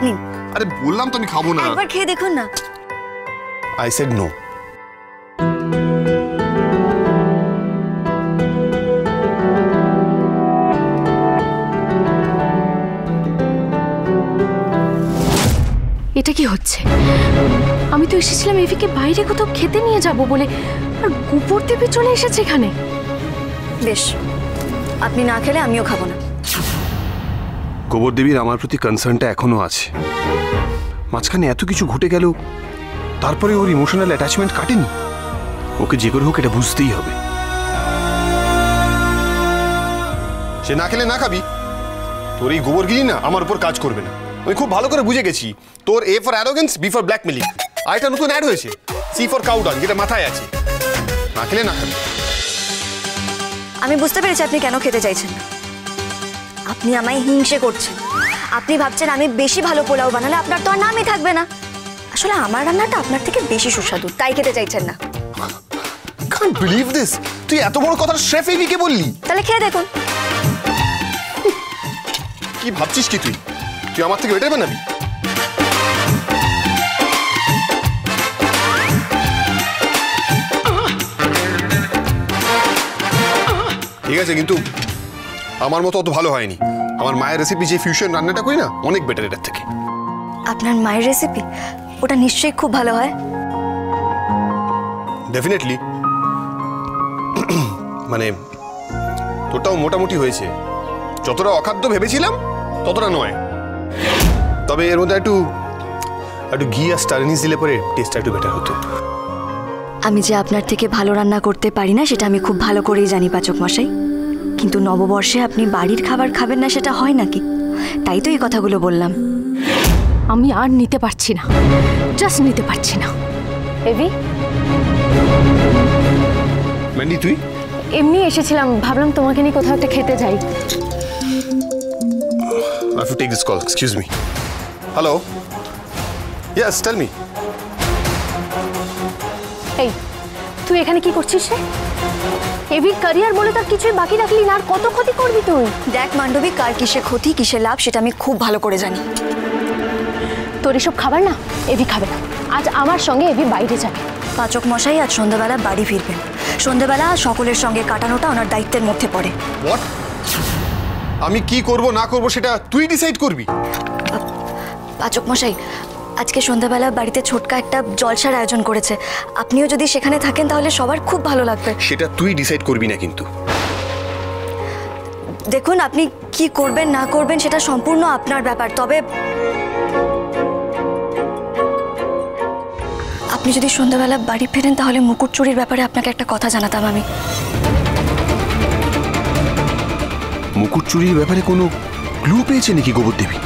নিন। আরে বললাম তো আমি খাবো না। একবার খেয়ে দেখুন না। I said no. এটা কি হচ্ছে? আমি তো এসেছিলাম এভিকে বাইরে কোথাও খেতে নিয়ে যাব বলে, আর গোবর দেবী চলে এসেছে এখানে। বেশ, আপনি না খেলে আমিও খাবো না। গোবর দেবীর আমার প্রতি কনসার্নটা এখনো আছে। মাঝখানে এত কিছু ঘটে গেল, তারপরে ওর ইমোশনাল অ্যাটাচমেন্ট কাটেনি। ওকে যে করে হোক এটা বুঝতেই হবে। সে না খেলে না খাবি, তোর এই গোবরগিরি না আমার উপর কাজ করবে না। আমি খুব ভালো করে বুঝে গেছি তোর A for arrogance, B for blackmailing. আর এটা নতুন অ্যাড হয়েছে C ফর কাউডাং, যেটা মাথায় আছে। না খেলে না খাবি। আমি বুঝতে পেরেছি আপনি কেন খেতে চাইছেন না। আপনি আমায় হিংসে করছেন। আপনি ভাবছেন আমি বেশি ভালো পোলাও বানালে আপনার তো আর নামই থাকবে না। আসলে আমার রান্নাটা আপনার থেকে বেশি সুস্বাদু, তাই খেতে চাইছেন না। Can't believe this! তুই এত বড় কথা শেফ এভিকে বললি? তাহলে খেয়ে দেখুন। কি ভাবছিস কি তুই? তুই আমার থেকে বেটার বানাবি? ঠিক আছে, কিন্তু আমার মতো অত ভালো হয়নি। আমার মায়ের রেসিপি যে ফিউশন রান্নাটা করি না, অনেক বেটার এটার থেকে। আপনার মায়ের রেসিপি? ওটা নিশ্চয়ই খুব ভালো হয়। ডেফিনেটলি। মানে তোরটাও মোটামুটি হয়েছে। যতটা অখাদ্য ভেবেছিলাম ততটা নয়। তবে এর মধ্যে একটু ঘি আর স্টার অ্যানিস দিলে পরে টেস্টটা একটু বেটার হতো। আমি যে আপনার থেকে ভালো রান্না করতে পারি না সেটা আমি খুব ভালো করেই জানি পাচক মশাই। কিন্তু নববর্ষে আপনি বাড়ির খাবার খাবেন না সেটা হয় নাকি? তাই তো এই কথাগুলো বললাম। আমি আর নিতে পারছি না, জাস্ট নিতে পারছি না। এভি, ম্যান্ডি তুই? এমনি এসেছিলাম, ভাবলাম তোমাকে নিয়ে কোথাও একটা খেতে যাই। I have to take this call. Excuse me. Hello? Yes, tell me. এই, তুই এখানে কি করছিস রে? এভির ক্যারিয়ার বলে তার কিছুই বাকি রাখলি না, আর কত ক্ষতি করবি তুই? দেখ মান্ডবী, কার কিসে ক্ষতি কিসে লাভ সেটা আমি খুব ভালো করে জানি। তোর এসব খাবার না এভি খাবে না। আজ আমার সঙ্গে এভি বাইরে যাবে। পাচক মশাই আজ সন্ধ্যাবেলা বাড়ি ফিরবেন। সন্ধ্যাবেলা সকলের সঙ্গে কাটানোটা ওনার দায়িত্বের মধ্যে পড়ে। What? আমি কি করব না করব সেটা তুই ডিসাইড করবি? পাচক মশাই, আজকে সন্ধ্যাবেলা বাড়িতে ছোটকা একটা জলসার আয়োজন করেছে। আপনিও যদি সেখানে থাকেন তাহলে সবার খুব ভালো লাগবে। সেটা তুই ডিসাইড করবি না কিন্তু। দেখুন, আপনি কি করবেন না করবেন সেটা সম্পূর্ণ আপনার ব্যাপার। তবে আপনি যদি সন্ধ্যাবেলা বাড়ি ফেরেন তাহলে মুকুট চুরির ব্যাপারে আপনাকে একটা কথা জানাতাম আমি। মুকুট চুরির ব্যাপারে কোনো ক্লু পেয়েছে নাকি গোবর দেবী?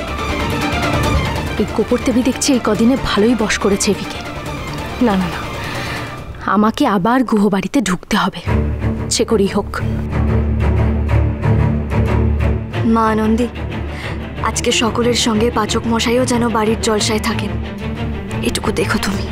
এই গোবর দেবী দেখছি এই কদিনে ভালোই বশ করেছে এভিকে। না না না, আমাকে আবার গুহবাড়িতে ঢুকতে হবে, সে করেই হোক। মা আনন্দী, আজকে সকলের সঙ্গে পাচক মশাইও যেন বাড়ির জলসায় থাকেন, এটুকু দেখো তুমি।